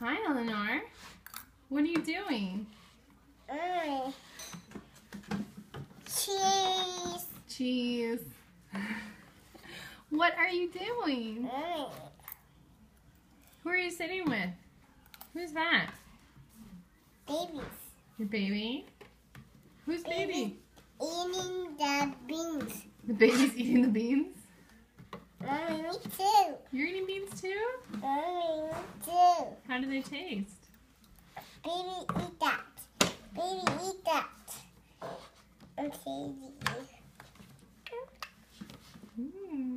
Hi, Eleanor. What are you doing? Cheese. Cheese. What are you doing? Who are you sitting with? Who's that? Babies. Your baby? Who's baby? Eating the beans. The baby's eating the beans? Mommy, me too. You're eating beans too? Mommy, me too. How do they taste? Baby, eat that. Baby, eat that. Okay.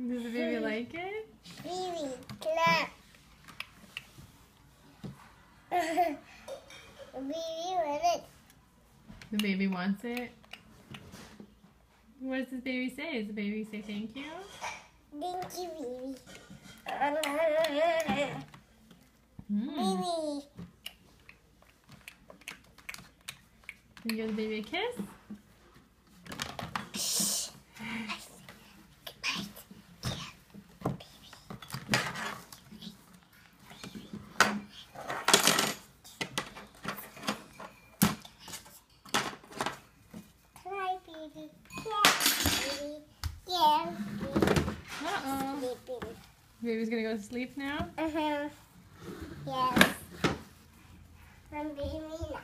Does the baby like it? Baby, clap. Baby, want it. The baby wants it. What does the baby say? Does the baby say thank you? Thank you, baby. Baby. Can you give the baby a kiss? Hi, baby. Yeah, baby. Yeah. Uh-oh. Sleeping. Baby's gonna go to sleep now? Yes. I'm baby now.